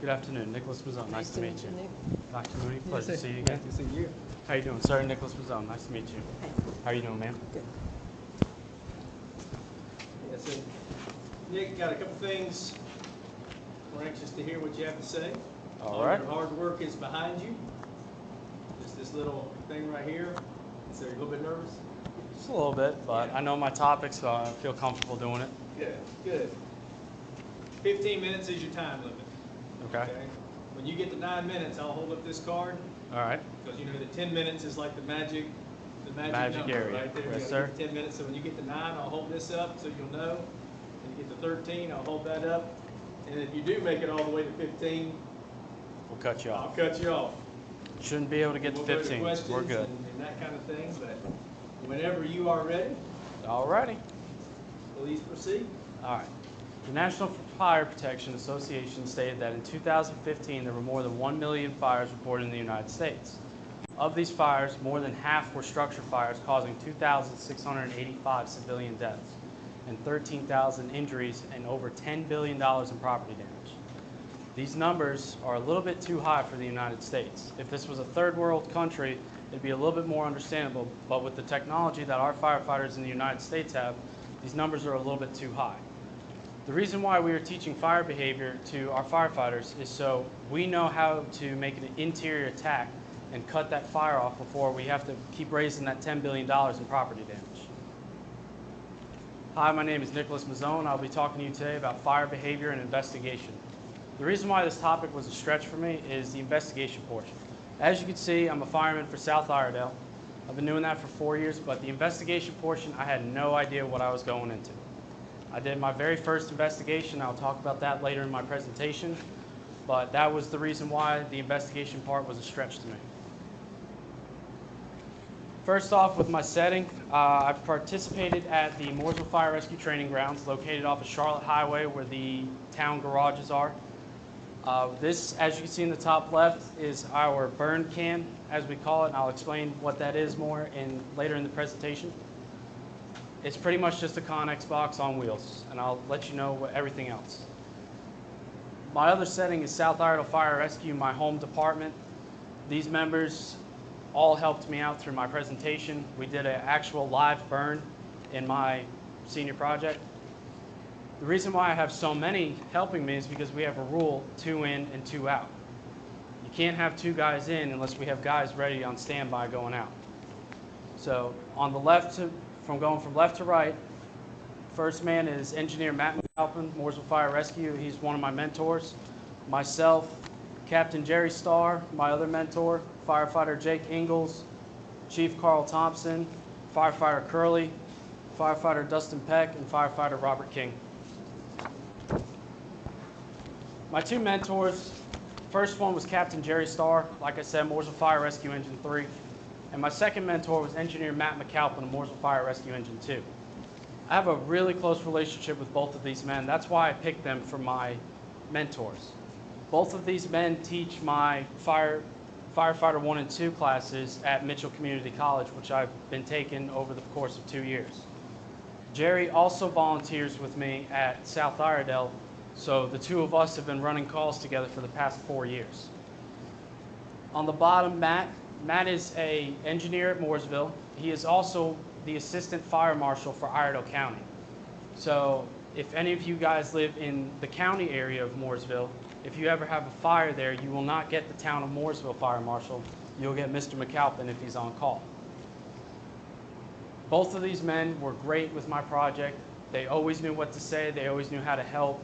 Good afternoon, Nicholas Mazzone. Nice to meet you. Dr. Mooney, pleasure to see you again. Nice to see you. How you doing, sir? Nicholas Mazzone. Nice to meet you. How you doing, ma'am? Good. Yeah, so Nick, got a couple things. We're anxious to hear what you have to say. All right. Your hard work is behind you. Just this little thing right here. So you're a little bit nervous? Just a little bit, but Yeah. I know my topic, so I feel comfortable doing it. Good, good. 15 minutes is your time limit. Okay. When you get to 9 minutes, I'll hold up this card. All right. Because you know the 10 minutes is like the magic Magic number area. right there. Yes, You sir. gotta get to 10 minutes. So when you get to 9, I'll hold this up so you'll know. When you get to 13, I'll hold that up. And if you do make it all the way to 15, We'll cut you I'll off. cut you off. Shouldn't be able to get to We'll go 15. questions We're good. and that kind of thing. But whenever you are ready, All righty. please proceed. All right. The National Fire Protection Association stated that in 2015 there were more than 1 million fires reported in the United States. Of these fires, more than half were structure fires, causing 2,685 civilian deaths and 13,000 injuries and over $10 billion in property damage. These numbers are a little bit too high for the United States. If this was a third world country, it'd be a little bit more understandable, but with the technology that our firefighters in the United States have, these numbers are a little bit too high. The reason why we are teaching fire behavior to our firefighters is so we know how to make an interior attack and cut that fire off before we have to keep raising that $10 billion in property damage. Hi, my name is Nicholas Mazzone. I'll be talking to you today about fire behavior and investigation. The reason why this topic was a stretch for me is the investigation portion. As you can see, I'm a fireman for South Iredell. I've been doing that for 4 years, but the investigation portion, I had no idea what I was going into. I did my very first investigation. I'll talk about that later in my presentation, but that was the reason why the investigation part was a stretch to me. First off, with my setting, I participated at the Mooresville Fire Rescue Training Grounds located off of Charlotte Highway where the town garages are. This, as you can see in the top left, is our burn can, as we call it, and I'll explain what that is more later in the presentation. It's pretty much just a Connex box on wheels, and I'll let you know everything else. My other setting is South Iredell Fire Rescue, my home department. These members all helped me out through my presentation. We did an actual live burn in my senior project. The reason why I have so many helping me is because we have a rule, 2 in and 2 out. You can't have 2 guys in unless we have guys ready on standby going out. So on the left, going from left to right, first man is Engineer Matt McAlpin, Mooresville Fire Rescue. He's one of my mentors. Myself, Captain Jerry Starr, my other mentor, firefighter Jake Ingalls, Chief Carl Thompson, firefighter Curley, firefighter Dustin Peck, and firefighter Robert King. My 2 mentors, first one was Captain Jerry Starr, like I said, Mooresville Fire Rescue Engine 3. And my second mentor was Engineer Matt McAlpin of Mooresville Fire Rescue Engine 2. I have a really close relationship with both of these men. That's why I picked them for my mentors. Both of these men teach my Firefighter 1 and 2 classes at Mitchell Community College, which I've been taking over the course of 2 years. Jerry also volunteers with me at South Iredell, so the 2 of us have been running calls together for the past 4 years. On the bottom, Matt is an engineer at Mooresville. He is also the assistant fire marshal for Iredell County. So if any of you guys live in the county area of Mooresville, if you ever have a fire there, you will not get the town of Mooresville fire marshal. You'll get Mr. McAlpin if he's on call. Both of these men were great with my project. They always knew what to say. They always knew how to help.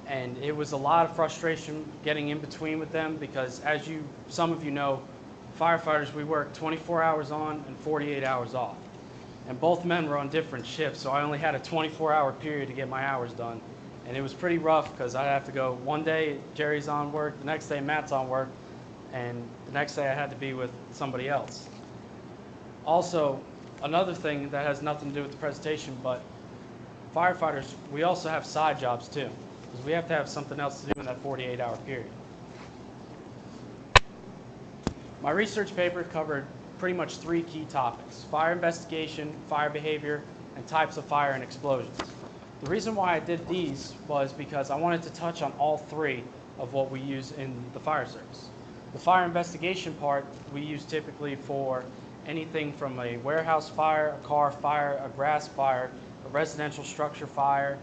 And it was a lot of frustration getting in between with them because, as some of you know, firefighters, we work 24 hours on and 48 hours off. And both men were on different shifts, so I only had a 24-hour period to get my hours done. And it was pretty rough because I'd have to go one day Jerry's on work, the next day Matt's on work, and the next day I had to be with somebody else. Also, another thing that has nothing to do with the presentation, but firefighters, we also have side jobs too, because we have to have something else to do in that 48-hour period. My research paper covered pretty much 3 key topics: fire investigation, fire behavior, and types of fire and explosions. The reason why I did these was because I wanted to touch on all three of what we use in the fire service. The fire investigation part we use typically for anything from a warehouse fire, a car fire, a grass fire, a residential structure fire,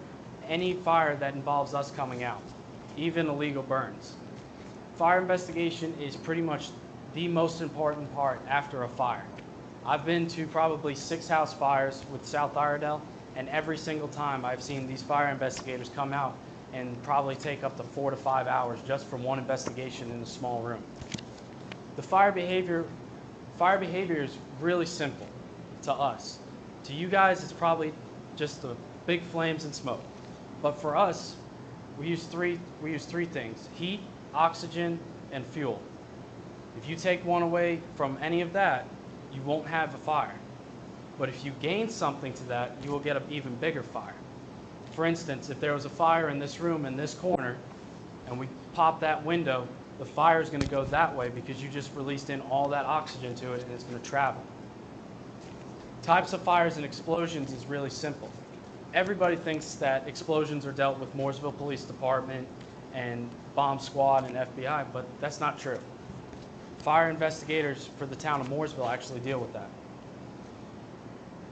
any fire that involves us coming out, even illegal burns. Fire investigation is pretty much the most important part after a fire. I've been to probably 6 house fires with South Iredell, and every single time I've seen these fire investigators come out and probably take up to 4 to 5 hours just from one investigation in a small room. The fire behavior is really simple to us. To you guys, it's probably just the big flames and smoke. But for us, we use three things: heat, oxygen, and fuel. If you take one away from any of that, you won't have a fire. But if you gain something to that, you will get an even bigger fire. For instance, if there was a fire in this room in this corner, and we pop that window, the fire is going to go that way because you just released in all that oxygen to it and it's going to travel. Types of fires and explosions is really simple. Everybody thinks that explosions are dealt with Mooresville Police Department and bomb squad and FBI, but that's not true. Fire investigators for the town of Mooresville actually deal with that.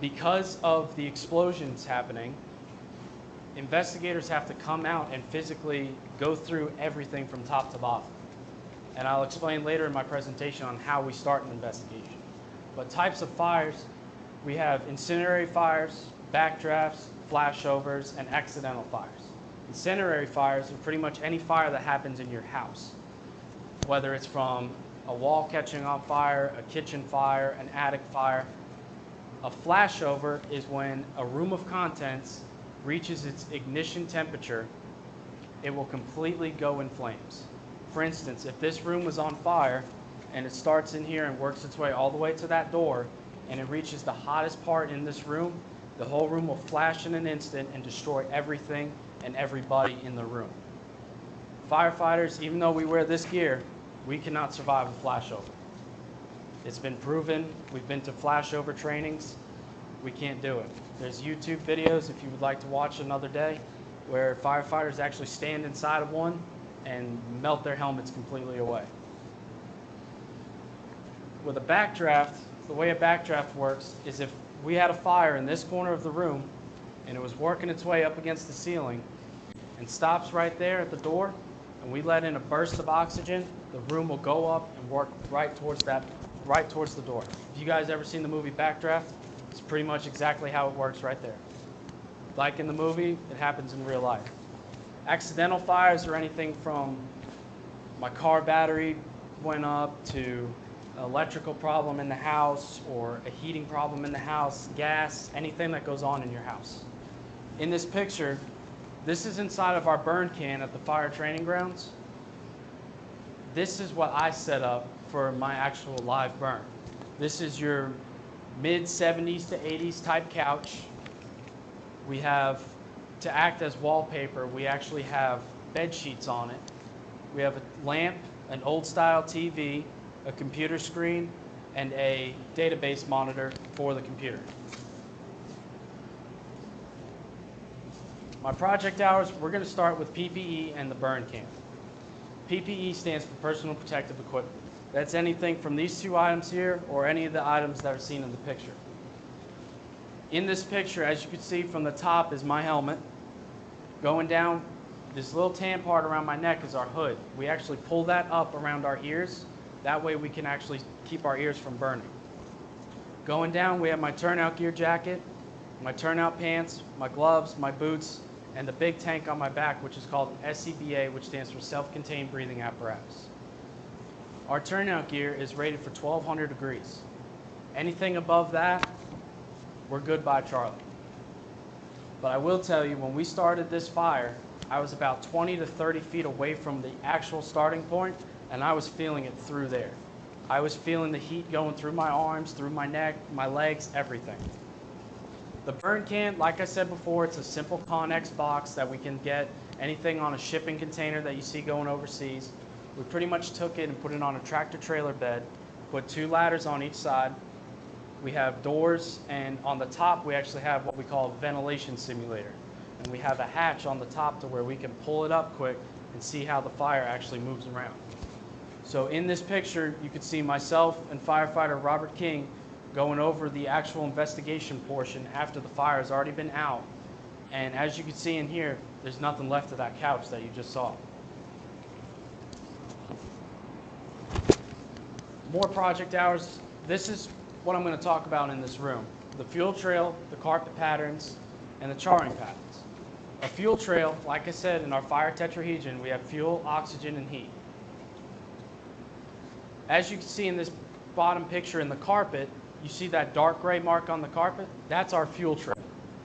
Because of the explosions happening, investigators have to come out and physically go through everything from top to bottom. And I'll explain later in my presentation on how we start an investigation. But types of fires, we have incendiary fires, backdrafts, flashovers, and accidental fires. Incendiary fires are pretty much any fire that happens in your house, whether it's from a wall catching on fire, a kitchen fire, an attic fire. A flashover is when a room of contents reaches its ignition temperature, it will completely go in flames. For instance, if this room was on fire and it starts in here and works its way all the way to that door and it reaches the hottest part in this room, the whole room will flash in an instant and destroy everything and everybody in the room. Firefighters, even though we wear this gear, we cannot survive a flashover. It's been proven. We've been to flashover trainings. We can't do it. There's YouTube videos, if you would like to watch another day, where firefighters actually stand inside of one and melt their helmets completely away. With a backdraft, the way a backdraft works is if we had a fire in this corner of the room and it was working its way up against the ceiling and stops right there at the door, and we let in a burst of oxygen, the room will go up and work right towards the door. If you guys ever seen the movie Backdraft, it's pretty much exactly how it works right there. Like in the movie, it happens in real life. Accidental fires are anything from my car battery went up to an electrical problem in the house or a heating problem in the house, gas, anything that goes on in your house. In this picture, this is inside of our burn can at the fire training grounds. This is what I set up for my actual live burn. This is your mid 70s to 80s type couch. We have, to act as wallpaper, we actually have bed sheets on it. We have a lamp, an old style TV, a computer screen, and a database monitor for the computer. My project hours, we're going to start with PPE and the burn can. PPE stands for personal protective equipment. That's anything from these two items here or any of the items that are seen in the picture. In this picture, as you can see from the top, is my helmet. Going down, this little tan part around my neck is our hood. We actually pull that up around our ears. That way we can actually keep our ears from burning. Going down, we have my turnout gear jacket, my turnout pants, my gloves, my boots, and the big tank on my back, which is called an SCBA, which stands for self-contained breathing apparatus. Our turnout gear is rated for 1200 degrees. Anything above that, we're good by Charlie. But I will tell you, when we started this fire, I was about 20 to 30 feet away from the actual starting point, and I was feeling it through there. I was feeling the heat going through my arms, through my neck, my legs, everything. The burn can, like I said before, it's a simple Connex box that we can get anything on a shipping container that you see going overseas. We pretty much took it and put it on a tractor trailer bed, put 2 ladders on each side. We have doors, and on the top we actually have what we call a ventilation simulator. and we have a hatch on the top to where we can pull it up quick and see how the fire actually moves around. So in this picture, you can see myself and firefighter Robert King going over the actual investigation portion after the fire has already been out. And as you can see in here, there's nothing left of that couch that you just saw. More project hours. This is what I'm going to talk about in this room. The fuel trail, the carpet patterns, and the charring patterns. A fuel trail, like I said, in our fire tetrahedron, we have fuel, oxygen, and heat. As you can see in this bottom picture in the carpet, you see that dark gray mark on the carpet? That's our fuel trail.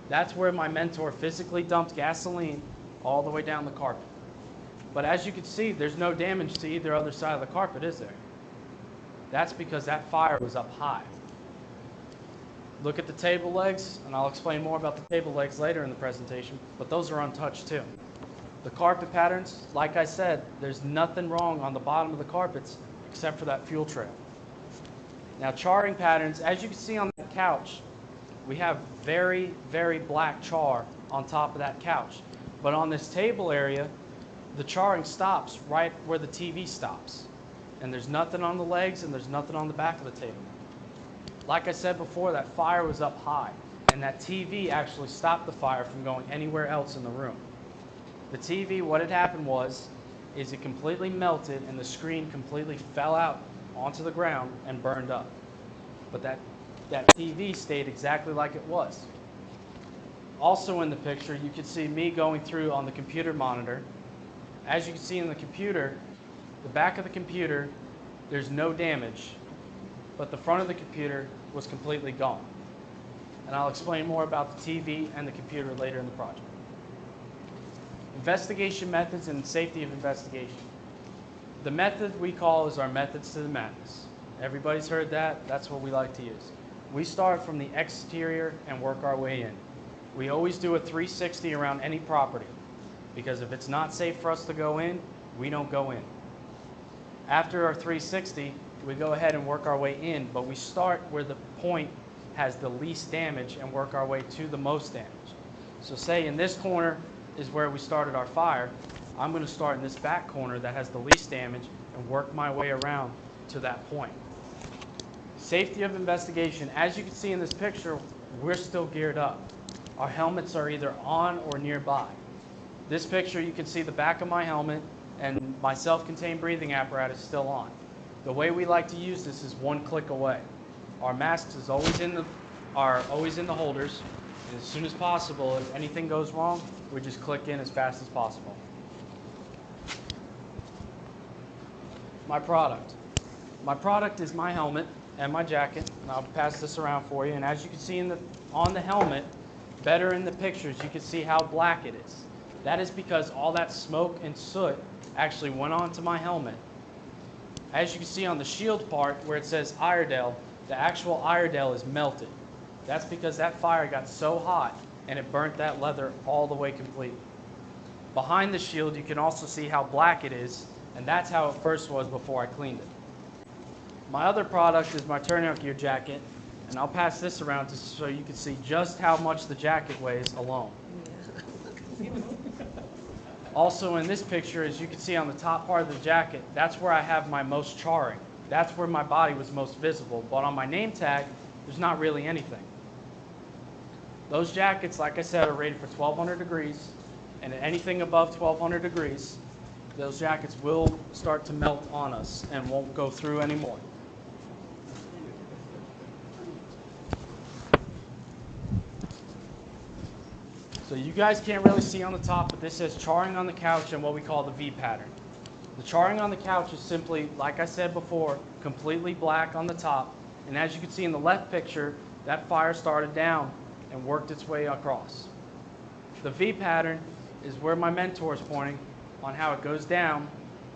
That's where my mentor physically dumped gasoline all the way down the carpet. But as you can see, there's no damage to either other side of the carpet, is there? That's because that fire was up high. Look at the table legs, and I'll explain more about the table legs later in the presentation, but those are untouched too. The carpet patterns, like I said, there's nothing wrong on the bottom of the carpets except for that fuel trail. Now, charring patterns, as you can see on the couch, we have very, very black char on top of that couch. But on this table area, the charring stops right where the TV stops. And there's nothing on the legs and there's nothing on the back of the table. Like I said before, that fire was up high, and that TV actually stopped the fire from going anywhere else in the room. The TV, what had happened is it completely melted and the screen completely fell out onto the ground and burned up. But that TV stayed exactly like it was. Also in the picture, you can see me going through on the computer monitor. As you can see in the computer, the back of the computer, there's no damage, but the front of the computer was completely gone. And I'll explain more about the TV and the computer later in the project. Investigation methods and safety of investigation. The method we call is our methods to the madness. Everybody's heard that. That's what we like to use. We start from the exterior and work our way in. We always do a 360 around any property, because if it's not safe for us to go in, we don't go in. After our 360, we go ahead and work our way in, but we start where the point has the least damage and work our way to the most damage. So say in this corner is where we started our fire. I'm going to start in this back corner that has the least damage and work my way around to that point. Safety of investigation. As you can see in this picture, we're still geared up. Our helmets are either on or nearby. This picture, you can see the back of my helmet and my self-contained breathing apparatus still on. The way we like to use this is one click away. Our masks are always in the holders, and as soon as possible, if anything goes wrong, we just click in as fast as possible. My product. My product is my helmet and my jacket, and I'll pass this around for you. And as you can see on the helmet, better in the pictures, you can see how black it is. That is because all that smoke and soot actually went onto my helmet. As you can see on the shield part where it says Iredale, the actual Iredale is melted. That's because that fire got so hot and it burnt that leather all the way completely. Behind the shield, you can also see how black it is, and that's how it first was before I cleaned it. My other product is my turnout gear jacket, and I'll pass this around so you can see just how much the jacket weighs alone. Also in this picture, as you can see on the top part of the jacket, that's where I have my most charring. That's where my body was most visible, but on my name tag, there's not really anything. Those jackets, like I said, are rated for 1200 degrees, and anything above 1200 degrees, those jackets will start to melt on us and won't go through anymore. So you guys can't really see on the top, but this says charring on the couch and what we call the V pattern. The charring on the couch is simply, like I said before, completely black on the top. And as you can see in the left picture, that fire started down and worked its way across. The V pattern is where my mentor is pointing on how it goes down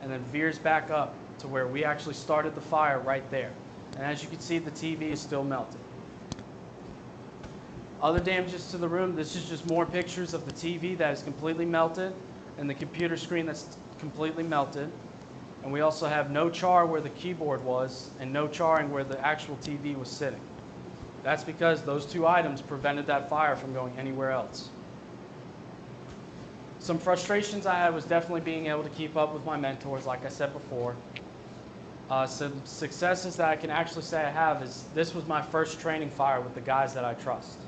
and then veers back up to where we actually started the fire right there. And as you can see, the TV is still melted. Other damages to the room, this is just more pictures of the TV that is completely melted and the computer screen that's completely melted. And we also have no char where the keyboard was and no charring where the actual TV was sitting. That's because those two items prevented that fire from going anywhere else. Some frustrations I had was definitely being able to keep up with my mentors, like I said before. Some successes that I can actually say I have is this was my first training fire with the guys that I trust.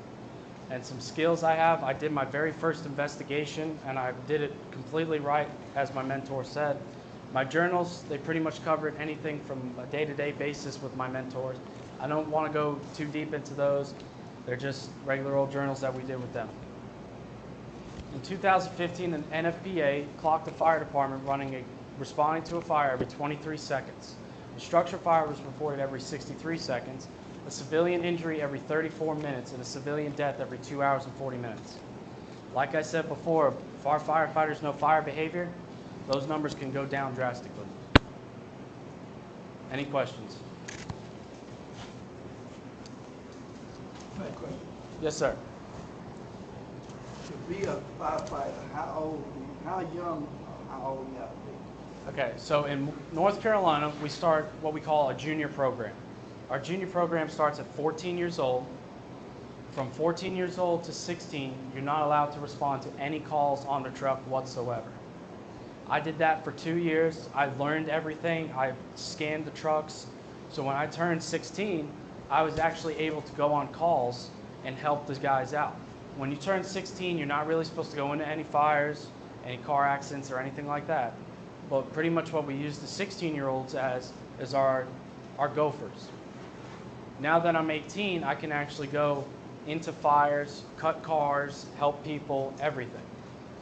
And some skills I have, I did my very first investigation and I did it completely right, as my mentor said. My journals, they pretty much covered anything from a day-to-day basis with my mentors. I don't want to go too deep into those. They're just regular old journals that we did with them. In 2015, an NFPA clocked the fire department responding to a fire every 23 seconds. A structure fire was reported every 63 seconds, a civilian injury every 34 minutes, and a civilian death every 2 hours and 40 minutes. Like I said before, if our firefighters know fire behavior, those numbers can go down drastically. Any questions? My question, Yes, sir. to be a firefighter, how young, how old you have to be? Okay, so in North Carolina, we start what we call a junior program. Our junior program starts at 14 years old. From 14 years old to 16, you're not allowed to respond to any calls on the truck whatsoever. I did that for 2 years. I learned everything. I scanned the trucks. So when I turned 16, I was actually able to go on calls and help the guys out. When you turn 16, you're not really supposed to go into any fires, any car accidents, or anything like that. But pretty much what we use the 16-year-olds as is our gophers. Now that I'm 18, I can actually go into fires, cut cars, help people, everything.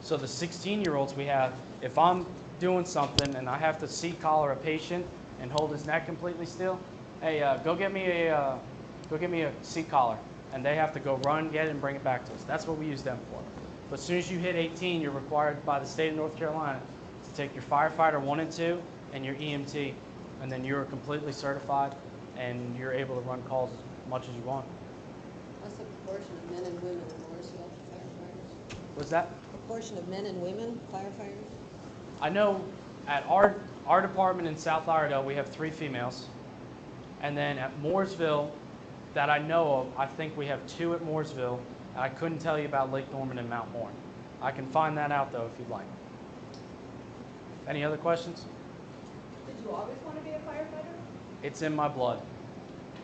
So the 16-year-olds we have, if I'm doing something and I have to seat collar a patient and hold his neck completely still, hey, go get me a seat collar, and they have to go run, get it, and bring it back to us. That's what we use them for. But as soon as you hit 18, you're required by the state of North Carolina to take your firefighter 1 and 2 and your EMT, and then you're completely certified and you're able to run calls as much as you want. What's the proportion of men and women in Mooresville firefighters? What's that? Proportion of men and women firefighters? I know at our department in South Iredell, we have 3 females. And then at Mooresville, that I know of, I think we have 2 at Mooresville. I couldn't tell you about Lake Norman and Mount Morn. I can find that out, though, if you'd like. Any other questions? Did you always want to be a firefighter? It's in my blood.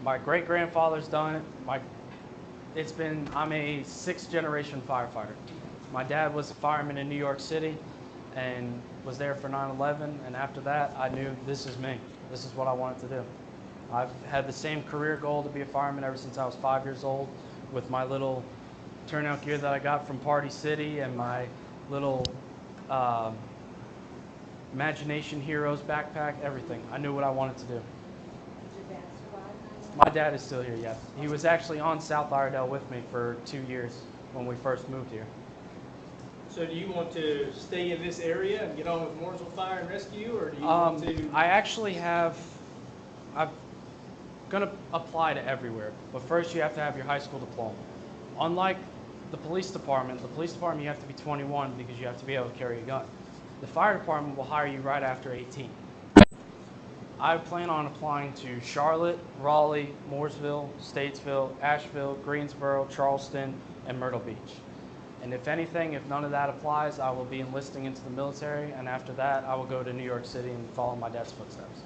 My great-grandfather's done it. I'm a 6th generation firefighter. My dad was a fireman in New York City and was there for 9/11, and after that, I knew this is me. This is what I wanted to do. I've had the same career goal to be a fireman ever since I was 5 years old, with my little turnout gear that I got from Party City and my little Imagination Heroes backpack, everything. I knew what I wanted to do. Did your dad survive 9/11? My dad is still here, yes. He was actually on South Iredell with me for 2 years when we first moved here. So do you want to stay in this area and get on with Mooresville Fire and Rescue, or do you want to? I actually I'm gonna apply to everywhere, but first you have to have your high school diploma. Unlike the police department you have to be 21 because you have to be able to carry a gun. The fire department will hire you right after 18. I plan on applying to Charlotte, Raleigh, Mooresville, Statesville, Asheville, Greensboro, Charleston, and Myrtle Beach. And if none of that applies, I will be enlisting into the military, and after that, I will go to New York City and follow my dad's footsteps.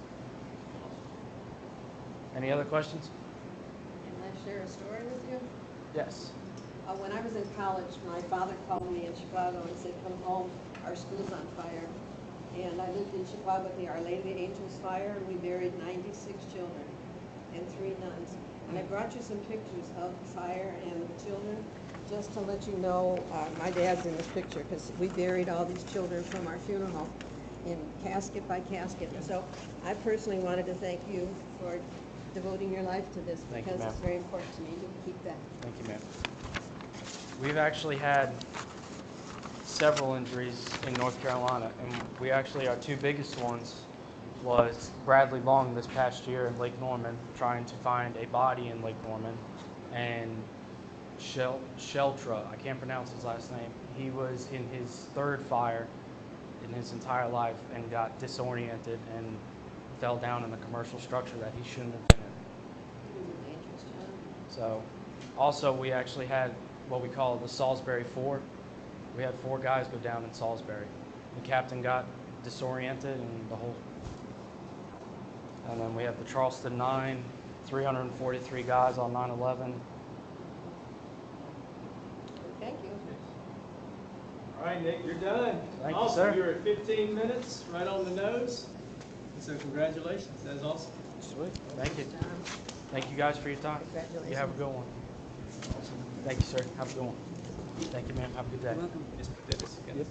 Any other questions? Can I share a story with you? Yes. When I was in college, my father called me in Chicago and said, come home, our school's on fire. And I lived in Chicago at the Our Lady of the Angels fire, and we buried 96 children and 3 nuns. And I brought you some pictures of the fire and the children, just to let you know, my dad's in this picture, because we buried all these children from our funeral home in casket by casket. And so I personally wanted to thank you for devoting your life to this, Thank you, because ma'am. it's very important to me to keep that. Thank you, ma'am. We've actually had several injuries in North Carolina, and our 2 biggest ones was Bradley Long this past year in Lake Norman, trying to find a body in Lake Norman, and Sheltra, I can't pronounce his last name. He was in his 3rd fire in his entire life and got disoriented and fell down in a commercial structure that he shouldn't have been in. It was a dangerous job. So, also we actually had what we call the Salisbury 4. We had 4 guys go down in Salisbury. The captain got disoriented and the whole. And then we have the Charleston 9, 343 guys on 9/11. Thank you. All right, Nick, you're done. Thank you, Awesome. sir. You're at 15 minutes, right on the nose. So congratulations. That's awesome. Sweet. Thank you. Thank you guys for your time. You have a good one. Thank you, sir. Have a good one. Thank you, ma'am. Have a good day. Just put this again. Yep.